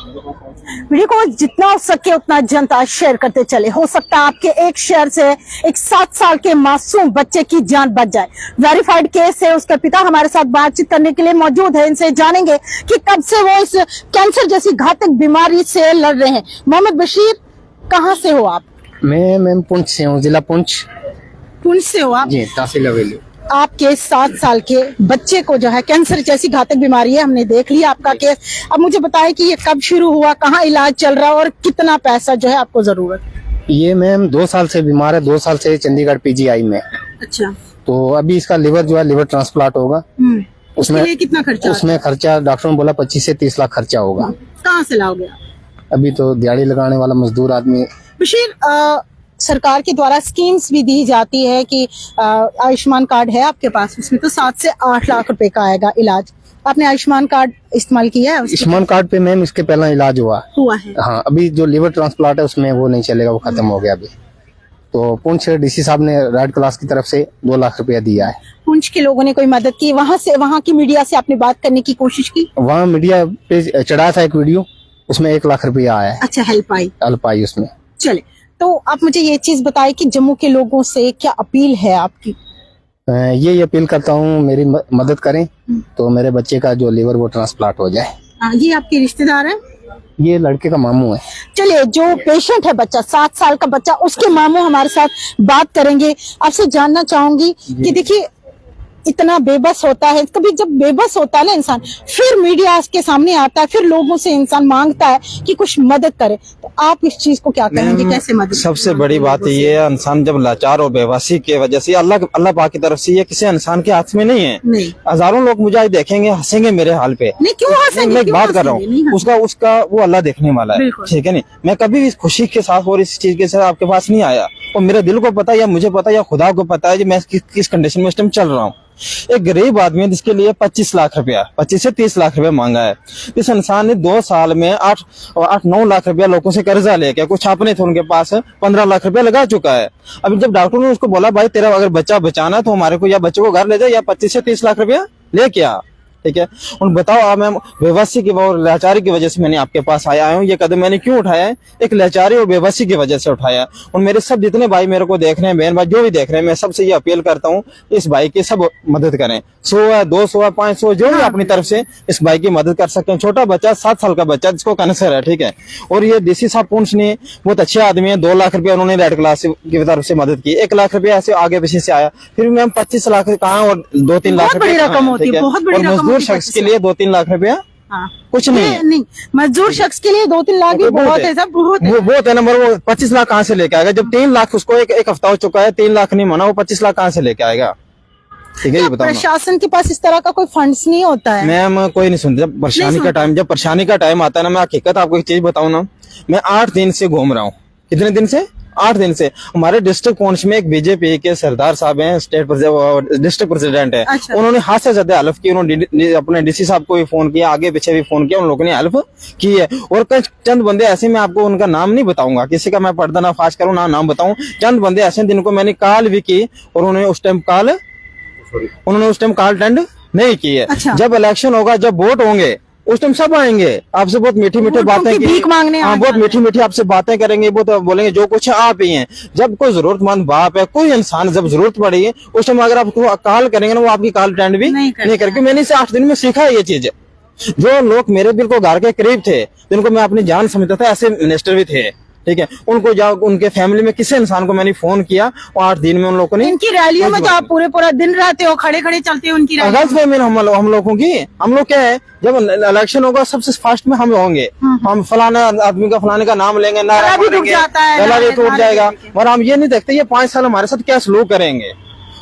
Video को जितना हो सके उतना जनता शेयर करते चले। हो सकता है आपके एक शेयर से एक 7 साल के मासूम बच्चे की जान बच जाए। वेरीफाइड केस है, उसके पिता हमारे साथ बातचीत करने के लिए मौजूद है। इनसे जानेंगे कि कब से वो इस कैंसर जैसी घातक बीमारी से लड़ रहे हैं। मोहम्मद बशीर, कहाँ से हो आप? मैं पुंछ से हूँ, जिला पुंछ। पुंछ से हो आप जी, तहसील हवेली। आपके 7 साल के बच्चे को जो है कैंसर जैसी घातक बीमारी है, हमने देख लिया आपका केस। अब मुझे बताएं कि ये कब शुरू हुआ, कहाँ इलाज चल रहा है और कितना पैसा जो है आपको जरूरत? ये मैम 2 साल से बीमार है, 2 साल से चंडीगढ़ पीजीआई में। अच्छा। तो अभी इसका लिवर जो है लिवर ट्रांसप्लांट होगा। उसमें कितना खर्चा? उसमें खर्चा डॉक्टर ने बोला 25 से 30 लाख खर्चा होगा। कहाँ से लाओगे आप? अभी तो दिहाड़ी लगाने वाला मजदूर आदमी। बशीर, सरकार के द्वारा स्कीम्स भी दी जाती है कि आयुष्मान कार्ड है आपके पास, उसमें तो 7 से 8 लाख रुपए का आएगा इलाज। आपने आयुष्मान कार्ड इस्तेमाल किया है? आयुष्मान कार्ड पे मैम इसके पहला इलाज हुआ है। हाँ, अभी जो लिवर ट्रांसप्लांट है उसमें वो नहीं चलेगा, वो खत्म हो गया अभी। तो पुंछ डीसी साहब ने रेड क्लास की तरफ से 2 लाख रुपया दिया है। पुंछ के लोगों ने कोई मदद की? वहाँ की मीडिया से आपने बात करने की कोशिश की? वहाँ मीडिया पे चढ़ाया था एक वीडियो, उसमें 1 लाख रुपया आया है। अच्छा, हेल्प आई उसमें। चले, तो आप मुझे ये चीज बताएं कि जम्मू के लोगों से क्या अपील है आपकी? ये अपील करता हूँ मेरी मदद करें तो मेरे बच्चे का जो लिवर वो ट्रांसप्लांट हो जाए। ये आपके रिश्तेदार हैं? ये लड़के का मामू है। चलिए, जो पेशेंट है बच्चा, 7 साल का बच्चा, उसके मामू हमारे साथ बात करेंगे। आपसे जानना चाहूंगी कि देखिए, इतना बेबस होता है, कभी जब बेबस होता है ना इंसान, फिर मीडिया के सामने आता है, फिर लोगों से इंसान मांगता है कि कुछ मदद करे, तो आप इस चीज को क्या कहेंगे, कैसे मदद? सबसे बड़ी बात ये है, इंसान जब लाचार और बेबसी की वजह से, अल्लाह पाक की तरफ से, ये किसी इंसान के हाथ में नहीं है। हजारों लोग मुझे आज देखेंगे, हंसेंगे मेरे हाल पे। नहीं, क्यों हंसेंगे? मैं बात कर रहा हूँ, उसका वो अल्लाह देखने वाला है, ठीक है नहीं। मैं कभी भी इस खुशी के साथ और इस चीज के साथ आपके पास नहीं आया, और मेरे दिल को पता है, या मुझे पता है, या खुदा को पता है कि मैं किस कंडीशन में इस टाइम चल रहा हूँ। एक गरीब आदमी है जिसके लिए 25 लाख रुपया, 25 से 30 लाख रुपया मांगा है। इस इंसान ने 2 साल में 8-9 लाख रुपया लोगों से कर्जा लेके, कुछ अपने थे उनके पास, 15 लाख रुपया लगा चुका है। अभी जब डॉक्टर ने उसको बोला भाई तेरा अगर बच्चा बचाना है तो हमारे को या बच्चे को घर ले जाए या 25 से 30 लाख रुपया लेके आ, ठीक है। उन बताओ, आप मैं बेबसी की और लाचारी की वजह से मैंने आपके पास आया हूँ। ये कदम मैंने क्यों उठाया है? एक लाचारी और बेबसी की वजह से उठाया। और मेरे सब जितने भाई मेरे को देख रहे हैं, बहन भाई जो भी देख रहे हैं, मैं सबसे ये अपील करता हूँ, इस भाई की सब मदद करें। 100 है, 200 है, 500, जो भी अपनी तरफ से इस भाई की मदद कर सकते हैं। छोटा बच्चा, 7 साल का बच्चा जिसको कैंसर है, ठीक है। और ये डीसी साहब पुंछ ने बहुत अच्छे आदमी है, 2 लाख रुपया उन्होंने रेड क्लास की तरफ से मदद की। 1 लाख रुपया ऐसे आगे पीछे से आया, फिर मैम 25 लाख कहाँ और 2-3 लाख रुपया रकम होती है। और मजदूर शख्स के लिए 2-3 लाख रुपया कुछ नहीं। मजदूर शख्स के लिए 2-3 लाख भी बहुत है, सब बहुत है नंबर। वो 25 लाख कहाँ से लेके आएगा जब 3 लाख उसको एक हफ्ता हो चुका है, 3 लाख नहीं माना, वो 25 लाख कहाँ से लेके आएगा? ठीक है, ये बताओ। प्रशासन के पास इस तरह का कोई फंड्स नहीं होता है? मैम कोई नहीं सुनता। जब परेशानी का टाइम आता है ना, मैं हकीकत आपको एक चीज बताऊं ना, मैं 8 दिन से घूम रहा हूँ। कितने दिन से? 8 दिन से। हमारे डिस्ट्रिक्ट पुंछ में एक बीजेपी के सरदार साहब हैं, डिस्ट्रिक्ट प्रेसिडेंट है। अच्छा। उन्होंने हाथ से ज्यादा हेल्प की। उन्होंने अपने डीसी साहब को भी फोन किया, आगे पीछे भी फोन किया, उन लोगों ने हेल्प की है। और कई चंद बंदे ऐसे, मैं आपको उनका नाम नहीं बताऊंगा, किसी का मैं पर्दा ना फाश करूँ ना नाम बताऊं। चंद बंदे ऐसे जिनको मैंने कॉल भी की और उन्होंने उस टाइम कॉल अटेंड नहीं की है। अच्छा। जब इलेक्शन होगा, जब वोट होंगे, उस टाइम सब आएंगे, आपसे बहुत मीठी बातें, भीख मांगने, हाँ, बहुत मीठी आपसे बातें करेंगे, बहुत बोलेंगे जो कुछ आप ही हैं। जब कोई जरूरतमंद बाप है, कोई इंसान जब जरूरत पड़ेगी, उस टाइम अगर आपको कॉल करेंगे ना, वो आपकी कॉल अटेंड भी नहीं करेंगे। मैंने इसे 8 दिन में सीखा है ये चीज। जो लोग मेरे बिल्कुल घर के करीब थे, जिनको मैं अपनी जान समझता था, ऐसे मिनिस्टर भी थे, ठीक है। उनको जाओ, उनके फैमिली में किसी इंसान को मैंने फोन किया और 8 दिन में उन लोगों ने। इनकी रैलियों में तो आप पूरा दिन रहते हो, खड़े चलते हो उनकी रैली। हम लोगों की, हम लोग क्या है, जब इलेक्शन होगा सबसे फास्ट में हम होंगे, हम फलाना आदमी का फलाने का नाम लेंगे, नारा भी टूट जाएगा। और हम ये नहीं देखते ये 5 साल हमारे साथ क्या सलूक करेंगे।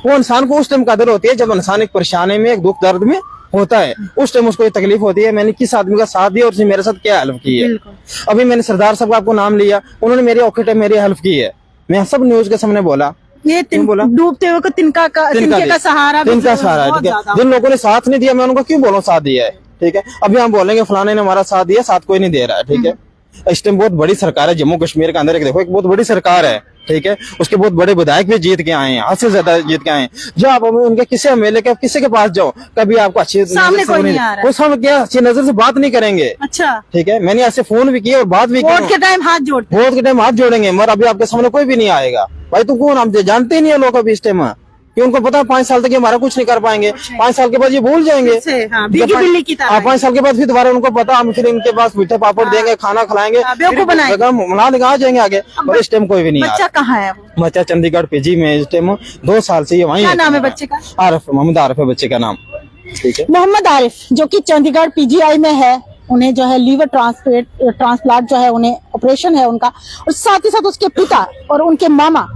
वो इंसान को उस टाइम कदर होती है जब इंसान एक परेशानी में, एक दुख दर्द में होता है, उस टाइम उसको ये तकलीफ होती है। मैंने किस आदमी का साथ दिया और उसने मेरे साथ क्या हेल्प की है। अभी मैंने सरदार साहब का आपको नाम लिया, उन्होंने मेरे औखे टाइम मेरी हेल्प की है। मैं सब न्यूज के सामने बोला, ये बोला डूबते हुए को तिनका सहारा, है, ठीक है। जिन लोगों ने साथ नहीं दिया, मैं उनको क्यों बोलूं साथ दिया है, ठीक है। अभी हम बोलेंगे फलाने ने हमारा साथ दिया, साथ कोई नहीं दे रहा है, ठीक है। इस टाइम बहुत बड़ी सरकार है जम्मू कश्मीर के अंदर। देखो, एक बहुत बड़ी सरकार है, ठीक है, उसके बहुत बड़े विधायक भी जीत के आए हैं, हद से ज्यादा जीत के आए हैं। जो आप उनके किसी एमएलए के किसी के पास जाओ, कभी आपको अच्छी सामने कोई नहीं आ रहा है। वो सामने क्या अच्छी नजर से बात नहीं करेंगे। अच्छा, ठीक है, मैंने ऐसे फोन भी किए और बात भी वोट के टाइम हाथ जोड़ते वोट के टाइम हाथ जोड़ेंगे, मगर अभी आपके सामने कोई भी नहीं आएगा। भाई तू कौन, हम जानते ही नहीं है लोग अभी इस टाइम, कि उनको पता है 5 साल तक ये हमारा कुछ नहीं कर पाएंगे, 5 साल के बाद ये भूल जाएंगे। बिल्ली बिल्ली की तरह। 5 साल के बाद फिर दोबारा उनको पता, हम फिर इनके पास मीठे पापड़ देंगे, खाना खिलाएंगे, बेवकूफ बनाएंगे, मना आ जाएंगे आगे। और इस टाइम कोई भी नहीं आ बच्चा रहा। कहाँ है? बच्चा चंडीगढ़ पीजी में इस टाइम 2 साल से ये वहीं क्या है। नाम है बच्चे का? आरिफ, मोहम्मद आरिफ है बच्चे का नाम। ठीक है, मोहम्मद आरिफ, जो कि चंडीगढ़ पीजीआई में है। उन्हें जो है लीवर ट्रांसप्लांट जो है, उन्हें ऑपरेशन है उनका। और साथ ही साथ उसके पिता और उनके मामा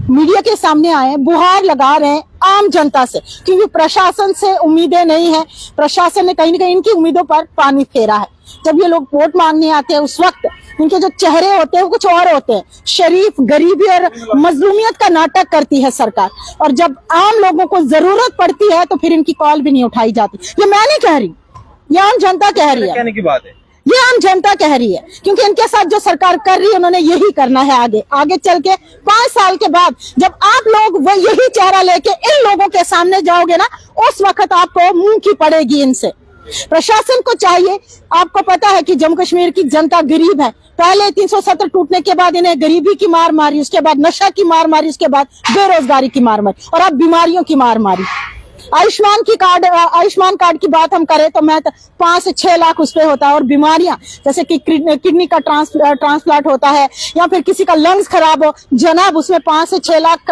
मीडिया के सामने आए हैं, गुहार लगा रहे हैं आम जनता से, क्योंकि प्रशासन से उम्मीदें नहीं है। प्रशासन ने कहीं न कहीं इनकी उम्मीदों पर पानी फेरा है। जब ये लोग वोट मांगने आते हैं, उस वक्त इनके जो चेहरे होते हैं वो कुछ और होते हैं। शरीफ, गरीबी और मजलूमियत का नाटक करती है सरकार, और जब आम लोगों को जरूरत पड़ती है तो फिर इनकी कॉल भी नहीं उठाई जाती। ये मैं नहीं कह रही, ये आम जनता कह रही है। कहने की बात है, ये आम जनता कह रही है, क्योंकि इनके साथ जो सरकार कर रही है उन्होंने यही करना है। आगे चल के 5 साल के बाद जब आप लोग वो यही चेहरा लेके इन लोगों के सामने जाओगे ना, उस वक्त आपको मुंह की पड़ेगी इनसे। प्रशासन को चाहिए, आपको पता है कि जम्मू कश्मीर की जनता गरीब है। पहले 370 टूटने के बाद इन्हें गरीबी की मार मारी, उसके बाद नशा की मार मारी, उसके बाद बेरोजगारी की मार मारी, और अब बीमारियों की मार मारी। आयुष्मान कार्ड की बात हम करें तो मैं 5 से 6 लाख उस पे होता है, और बीमारियां जैसे कि किडनी का ट्रांसप्लांट होता है, या फिर किसी का लंग्स खराब हो जनाब, उसमें 5 से 6 लाख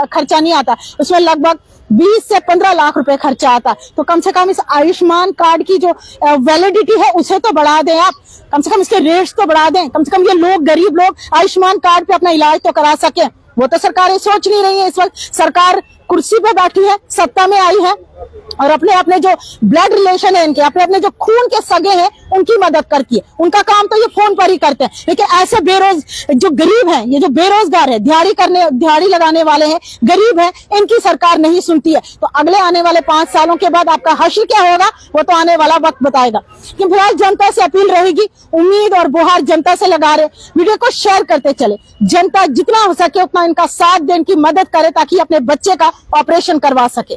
खर्चा नहीं आता, उसमें लगभग 20 से 15 लाख रुपए खर्चा आता। तो कम से कम इस आयुष्मान कार्ड की जो वैलिडिटी है उसे तो बढ़ा दें आप, कम से कम इसके रेट्स तो बढ़ा दें, कम से कम ये लोग, गरीब लोग आयुष्मान कार्ड पे अपना इलाज तो करा सके। वो तो सरकारें सोच नहीं रही है। इस वक्त सरकार कुर्सी पे बैठी है, सत्ता में आई है, और अपने अपने जो ब्लड रिलेशन है इनके, अपने अपने जो खून के सगे हैं उनकी मदद करती है। उनका काम तो ये फोन पर ही करते हैं। लेकिन ऐसे जो गरीब हैं, ये जो बेरोजगार है, दिहाड़ी लगाने वाले हैं, गरीब हैं, इनकी सरकार नहीं सुनती है। तो अगले आने वाले 5 सालों के बाद आपका हश्र क्या होगा वो तो आने वाला वक्त बताएगा। कि फिलहाल जनता से अपील रहेगी, उम्मीद और बुहार जनता से लगा रहे, वीडियो को शेयर करते चले, जनता जितना हो सके उतना इनका साथ दे, इनकी मदद करे, ताकि अपने बच्चे का ऑपरेशन करवा सके।